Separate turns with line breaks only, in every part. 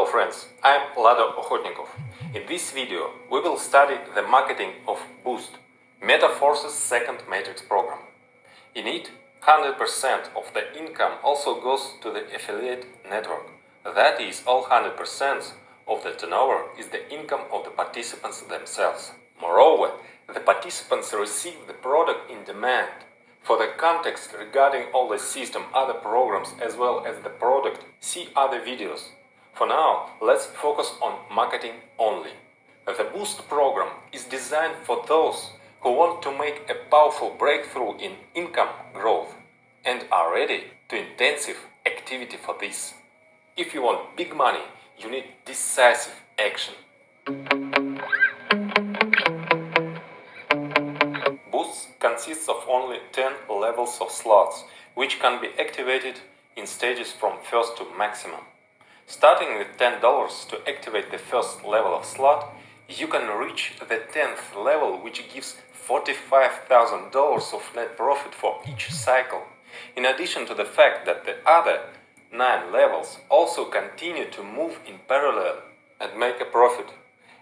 friends, I'm Lado Okhotnikov. In this video, we will study the marketing of Boost, MetaForce's second matrix program. In it, 100% of the income also goes to the affiliate network. That is, all 100% of the turnover is the income of the participants themselves. Moreover, the participants receive the product in demand. For the context regarding all the system, other programs as well as the product, see other videos. For now, let's focus on marketing only. The Boost program is designed for those who want to make a powerful breakthrough in income growth and are ready to intensive activity for this. If you want big money, you need decisive action. Boost consists of only 10 levels of slots, which can be activated in stages from first to maximum. Starting with $10 to activate the first level of slot, you can reach the 10th level, which gives $45,000 of net profit for each cycle, in addition to the fact that the other 9 levels also continue to move in parallel and make a profit.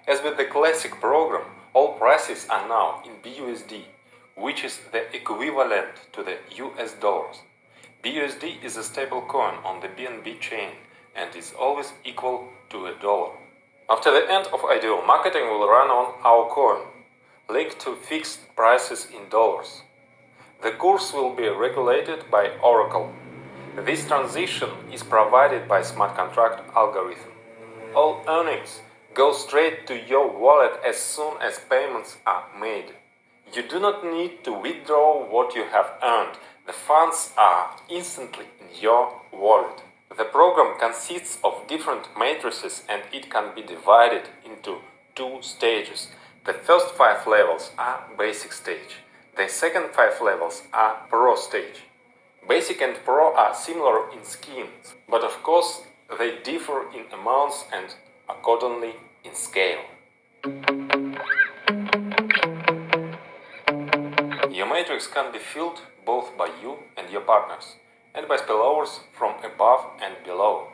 As with the classic program, all prices are now in BUSD, which is the equivalent to the US dollars. BUSD is a stable coin on the BNB chain and is always equal to a dollar. After the end of IDO, marketing will run on our coin, linked to fixed prices in dollars. The course will be regulated by Oracle. This transition is provided by smart contract algorithm. All earnings go straight to your wallet as soon as payments are made. You do not need to withdraw what you have earned. The funds are instantly in your wallet. The program consists of different matrices and it can be divided into 2 stages. The first 5 levels are basic stage. The second 5 levels are pro stage. Basic and pro are similar in schemes, but of course they differ in amounts and accordingly in scale. Your matrix can be filled both by you and your partners, and by spillovers from above and below.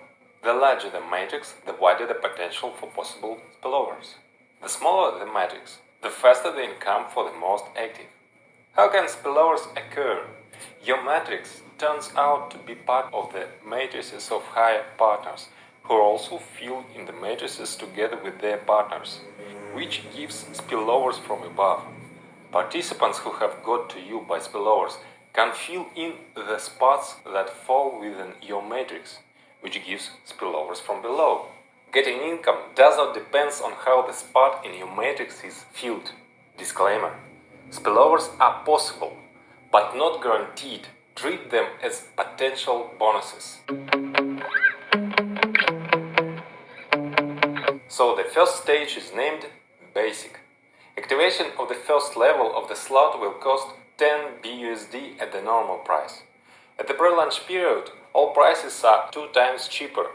The larger the matrix, the wider the potential for possible spillovers. The smaller the matrix, the faster the income for the most active. How can spillovers occur? Your matrix turns out to be part of the matrices of higher partners, who also fill in the matrices together with their partners, which gives spillovers from above. Participants who have got to you by spillovers can fill in the spots that fall within your matrix, which gives spillovers from below. Getting income does not depend on how the spot in your matrix is filled. Disclaimer: spillovers are possible, but not guaranteed. Treat them as potential bonuses. So the first stage is named Basic. Activation of the first level of the slot will cost 10 BUSD at the normal price. At the pre-launch period, all prices are 2 times cheaper.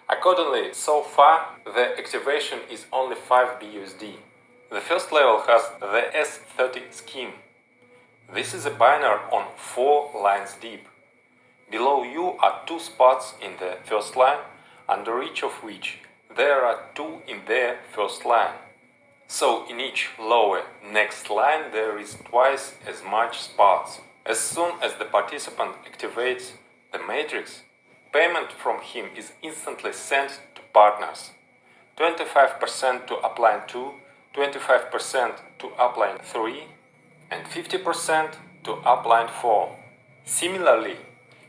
Accordingly, so far, the activation is only 5 BUSD. The first level has the S30 scheme. This is a binary on 4 lines deep. Below you are 2 spots in the first line, under each of which there are 2 in their first line. So in each lower next line there is twice as much spots. As soon as the participant activates the matrix, payment from him is instantly sent to partners. 25% to upline 2, 25% to upline 3, and 50% to upline 4. Similarly,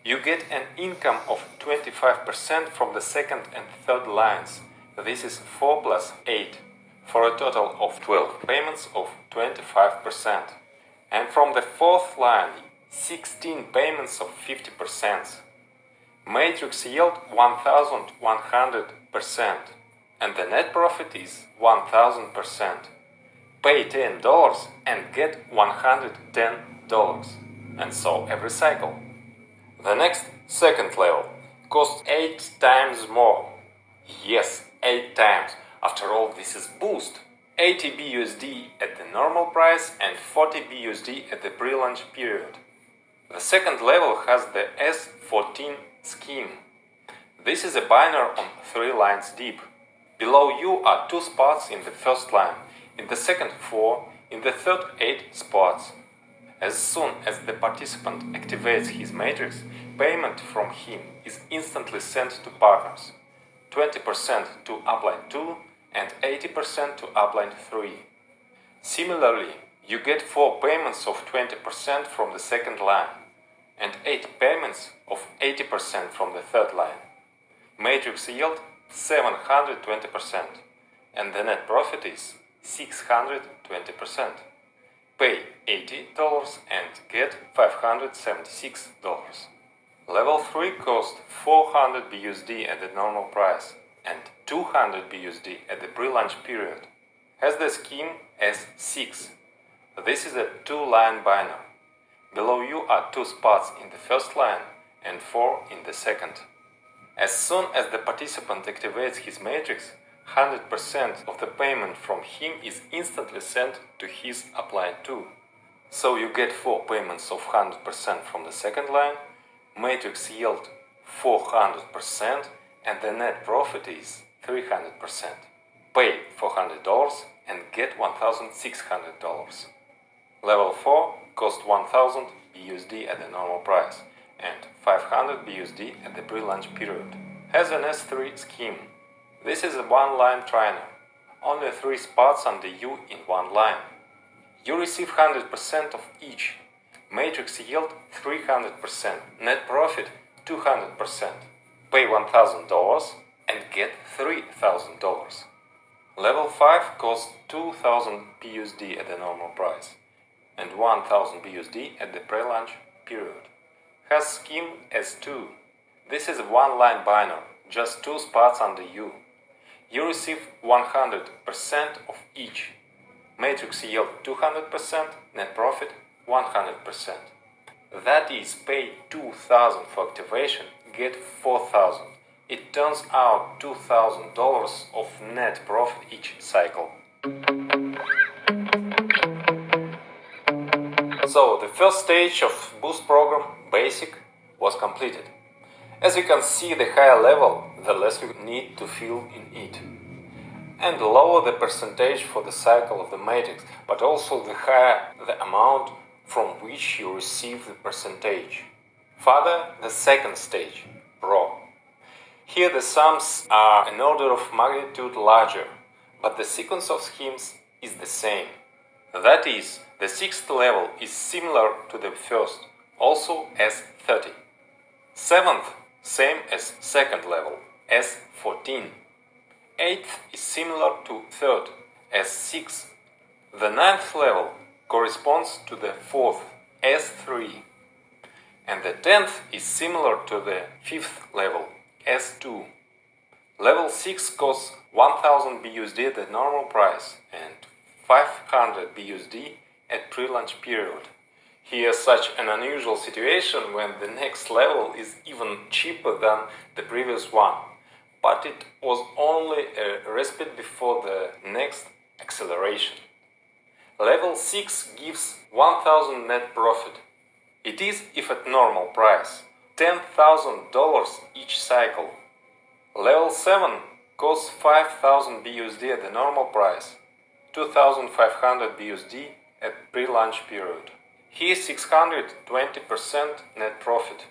you get an income of 25% from the second and third lines. This is 4 plus 8. For a total of 12 payments of 25%. And from the fourth line, 16 payments of 50%. Matrix yield 1100%, and the net profit is 1000%. Pay $10 and get $110, and so every cycle. The next second level costs 8 times more. Yes, 8 times. After all, this is Boost. 80 BUSD at the normal price and 40 BUSD at the pre-launch period. The second level has the S14 scheme. This is a binary on 3 lines deep. Below you are 2 spots in the first line, in the second 4, in the third 8 spots. As soon as the participant activates his matrix, payment from him is instantly sent to partners, 20% to upline 2 and 80% to upline 3. Similarly, you get 4 payments of 20% from the second line and 8 payments of 80% from the third line. Matrix yield 720% and the net profit is 620%. Pay $80 and get $576. Level 3 cost 400 BUSD at the normal price and 200 BUSD at the pre-launch period. Has the scheme S6. This is a 2-line binary. Below you are 2 spots in the first line and 4 in the second. As soon as the participant activates his matrix, 100% of the payment from him is instantly sent to his upline 2. So you get 4 payments of 100% from the second line, matrix yield 400% and the net profit is 300%. Pay $400 and get $1,600. Level 4 cost 1000 BUSD at the normal price and 500 BUSD at the pre-launch period. Has an S3 scheme. This is a 1-line trainer. Only 3 spots under you in 1 line. You receive 100% of each. Matrix yield 300%. Net profit 200%. Pay $1,000 and get $3,000. Level 5 costs 2000 BUSD at the normal price and 1000 BUSD at the pre-launch period. Has scheme S2. This is a 1-line binary, just 2 spots under you. You receive 100% of each. Matrix yield 200%, net profit 100%. That is, pay 2000 for activation, get 4000. It turns out $2,000 of net profit each cycle. So the first stage of Boost program, Basic, was completed. As you can see, the higher level, the less you need to fill in it. And lower the percentage for the cycle of the matrix, but also the higher the amount from which you receive the percentage. Further, the second stage, Pro. Here the sums are an order of magnitude larger, but the sequence of schemes is the same. That is, the 6th level is similar to the first, also S30. 7th, same as 2nd level, S14. 8th is similar to 3rd, S6. The 9th level corresponds to the 4th, S3. And the 10th is similar to the 5th level, S2. Level 6 costs 1000 BUSD at the normal price and 500 BUSD at pre-launch period. Here such an unusual situation when the next level is even cheaper than the previous one, but it was only a respite before the next acceleration. Level 6 gives 1000 net profit. It is, if at normal price, $10,000 each cycle. Level 7 costs 5000 BUSD at the normal price, 2500 BUSD at pre-launch period. Here 620% net profit.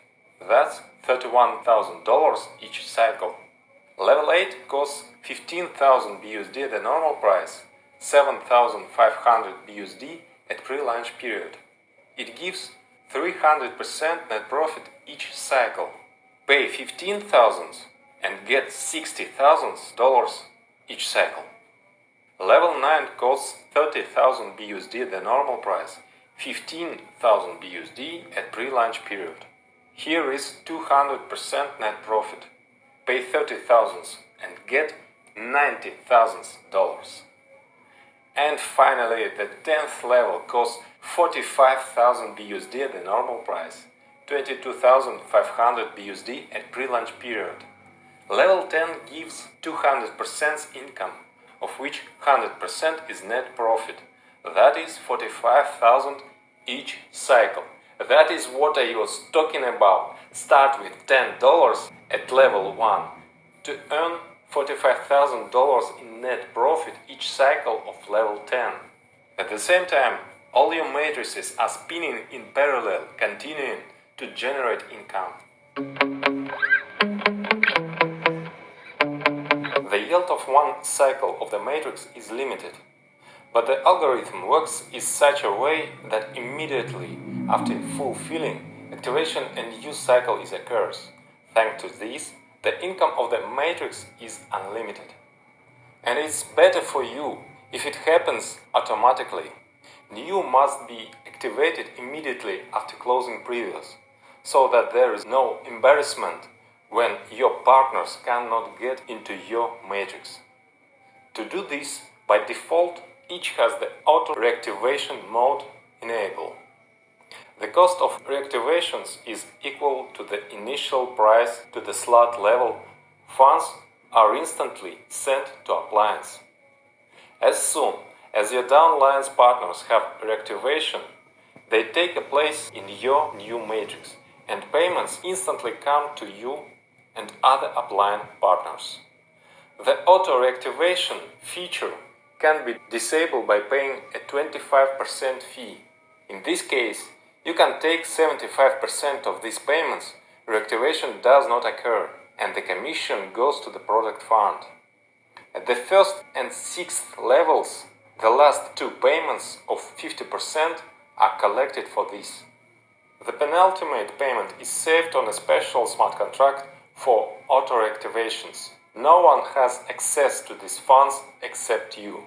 That's $31,000 each cycle. Level 8 costs 15,000 BUSD at the normal price, 7,500 BUSD at pre-launch period. It gives 300% net profit each cycle. Pay 15,000 and get $60,000 each cycle. Level 9 costs 30,000 BUSD at the normal price, 15,000 BUSD at pre-launch period. Here is 200% net profit. Pay 30,000 and get $90,000. And finally, the 10th level costs 45,000 BUSD at the normal price, 22,500 BUSD at pre-launch period. Level 10 gives 200% income, of which 100% is net profit. That is 45,000 each cycle. That is what I was talking about. Start with $10 at level 1 to earn $45,000 in net profit each cycle of level 10. At the same time, all your matrices are spinning in parallel, continuing to generate income. The yield of one cycle of the matrix is limited, but the algorithm works in such a way that immediately after fulfilling activation and use cycle occurs. Thanks to this, the income of the matrix is unlimited. And it's better for you if it happens automatically. New must be activated immediately after closing previous, so that there is no embarrassment when your partners cannot get into your matrix. To do this, by default, each has the auto reactivation mode enabled. The cost of reactivations is equal to the initial price to the slot level. Funds are instantly sent to appliance. As soon as your downline's partners have reactivation, they take a place in your new matrix, and payments instantly come to you and other upline partners. The auto reactivation feature can be disabled by paying a 25% fee. In this case, you can take 75% of these payments. Reactivation does not occur, and the commission goes to the product fund. At the first and sixth levels, the last two payments of 50% are collected for this. The penultimate payment is saved on a special smart contract for auto reactivations. No one has access to these funds except you.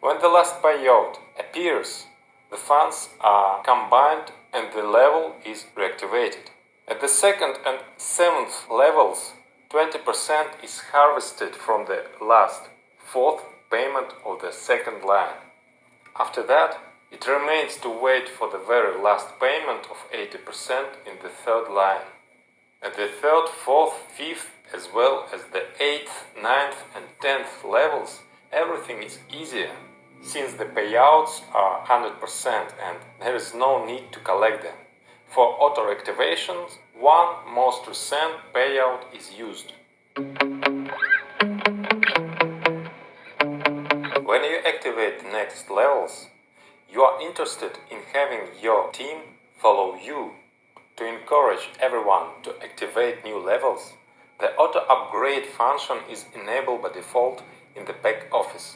When the last payout appears, the funds are combined and the level is reactivated. At the second and seventh levels, 20% is harvested from the last fourth payment of the second line. After that, it remains to wait for the very last payment of 80% in the third line. At the third, fourth, fifth, as well as the 8th, 9th and 10th levels, everything is easier, since the payouts are 100% and there is no need to collect them. For auto reactivations, one most recent payout is used. When you activate the next levels, you are interested in having your team follow you. To encourage everyone to activate new levels, the auto-upgrade function is enabled by default in the back office.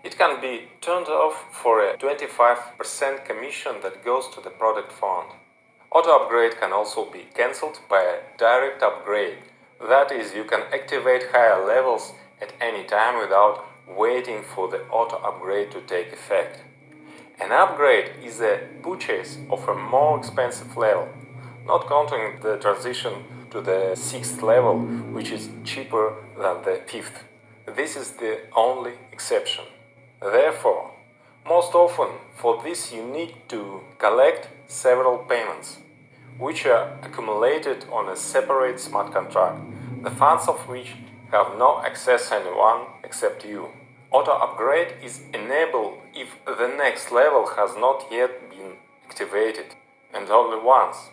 It can be turned off for a 25% commission that goes to the product fund. Auto-upgrade can also be cancelled by a direct upgrade. That is, you can activate higher levels at any time without waiting for the auto-upgrade to take effect. An upgrade is a purchase of a more expensive level, not counting the transition to the 6th level, which is cheaper than the 5th. This is the only exception. Therefore, most often for this you need to collect several payments, which are accumulated on a separate smart contract, the funds of which have no access to anyone except you. Auto-upgrade is enabled if the next level has not yet been activated, and only once.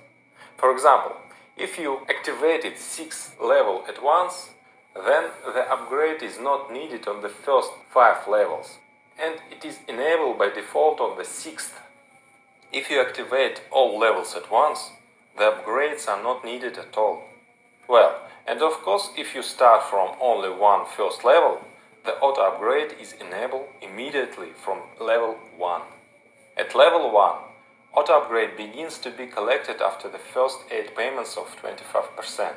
For example, if you activated 6th level at once, then the upgrade is not needed on the first 5 levels, and it is enabled by default on the 6th. If you activate all levels at once, the upgrades are not needed at all. Well, and of course, if you start from only one first level, the auto-upgrade is enabled immediately from level 1. At level 1, auto-upgrade begins to be collected after the first 8 payments of 25%.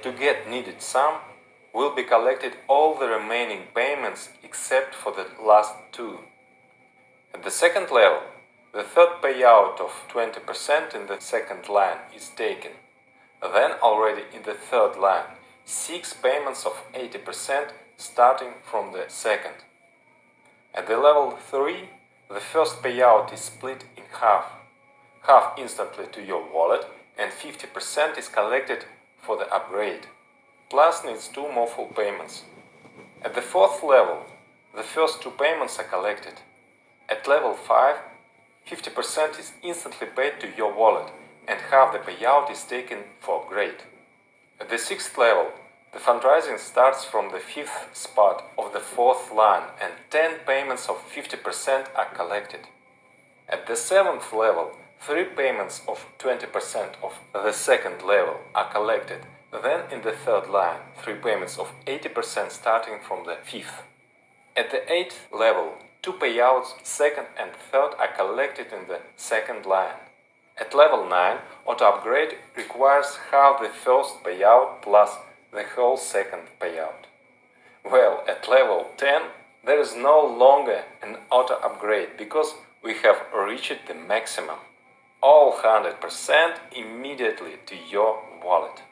To get needed sum, will be collected all the remaining payments except for the last 2. At the second level, the third payout of 20% in the second line is taken. Then already in the third line, 6 payments of 80% starting from the second. At the level 3, the first payout is split in half instantly to your wallet, and 50% is collected for the upgrade, plus needs 2 more full payments. At the fourth level, the first 2 payments are collected. At level 5, 50% is instantly paid to your wallet, and half the payout is taken for upgrade. At the 6th level, The fundraising starts from the 5th spot of the 4th line and 10 payments of 50% are collected. At the 7th level, 3 payments of 20% of the 2nd level are collected. Then in the 3rd line, 3 payments of 80% starting from the 5th. At the 8th level, 2 payouts 2nd and 3rd are collected in the 2nd line. At level 9, auto upgrade requires half the first payout plus the whole 2nd payout. Well, at level 10, there is no longer an auto upgrade because we have reached the maximum. All 100% immediately to your wallet.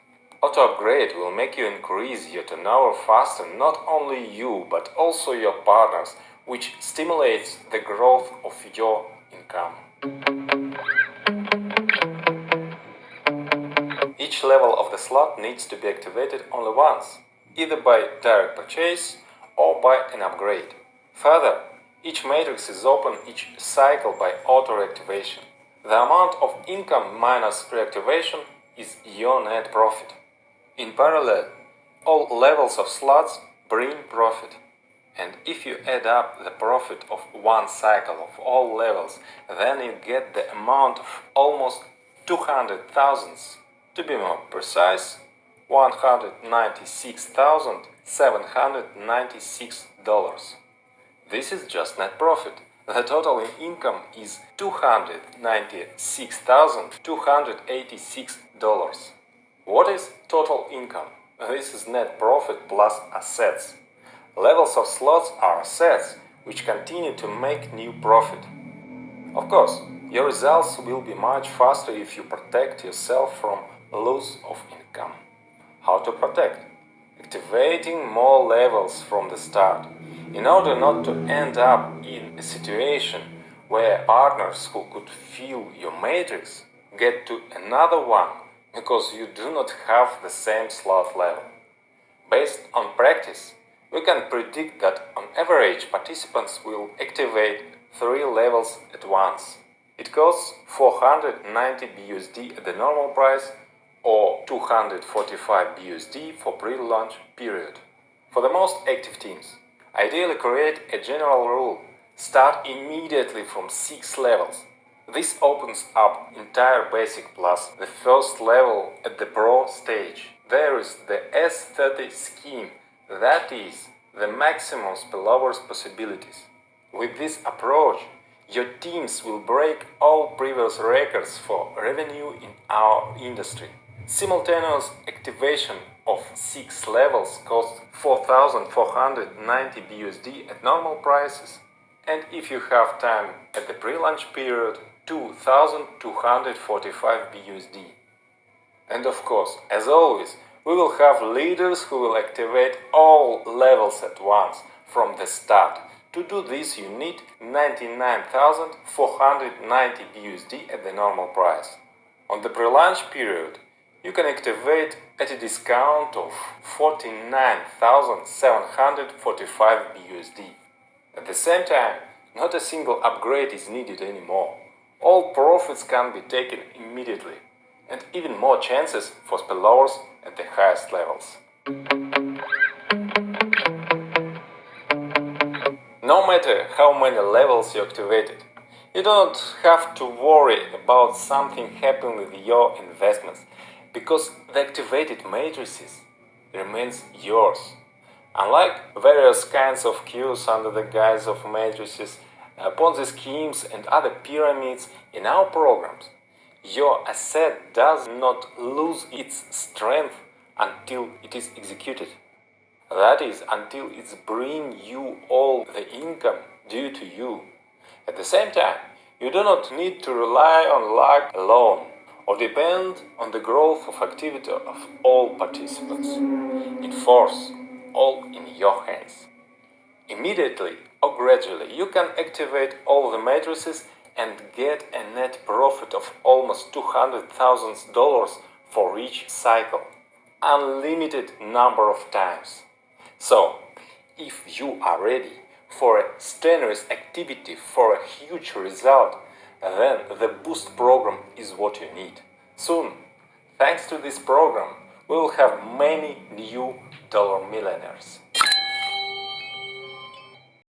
Auto upgrade will make you increase your turnover faster, not only you but also your partners, which stimulates the growth of your income. Each level of the slot needs to be activated only once, either by direct purchase or by an upgrade. Further, each matrix is open each cycle by auto reactivation. The amount of income minus reactivation is your net profit. In parallel, all levels of slots bring profit. And if you add up the profit of one cycle of all levels, then you get the amount of almost 200,000. To be more precise, $196,796. This is just net profit. The total income is $296,286. What is total income? This is net profit plus assets. Levels of slots are assets, which continue to make new profit. Of course, your results will be much faster if you protect yourself from loss of income. How to protect? Activating more levels from the start. In order not to end up in a situation where partners who could fill your matrix get to another one because you do not have the same slot level. Based on practice, we can predict that on average participants will activate 3 levels at once. It costs 490 BUSD at the normal price or 245 BUSD for pre-launch period. For the most active teams, ideally create a general rule. Start immediately from 6 levels. This opens up entire basic plus the first level at the pro stage. There is the S30 scheme, that is, the maximum spillovers possibilities. With this approach, your teams will break all previous records for revenue in our industry. Simultaneous activation of 6 levels costs 4,490 BUSD at normal prices, and if you have time at the pre-launch period, 2,245 BUSD. And of course, as always, we will have leaders who will activate all levels at once from the start. To do this, you need 99,490 BUSD at the normal price. On the pre-launch period, you can activate at a discount of 49,745 BUSD. At the same time, not a single upgrade is needed anymore. All profits can be taken immediately, and even more chances for spillovers at the highest levels. No matter how many levels you activated, you don't have to worry about something happening with your investments, because the activated matrices remains yours. Unlike various kinds of queues under the guise of matrices, Ponzi schemes and other pyramids in our programs, your asset does not lose its strength until it is executed. That is, until it brings you all the income due to you. At the same time, you do not need to rely on luck alone or depend on the growth of activity of all participants. In force, all in your hands. Immediately or gradually, you can activate all the matrices and get a net profit of almost $200,000 for each cycle, unlimited number of times. So, if you are ready for a strenuous activity for a huge result, then the Boost program is what you need. Soon, thanks to this program, we will have many new dollar millionaires.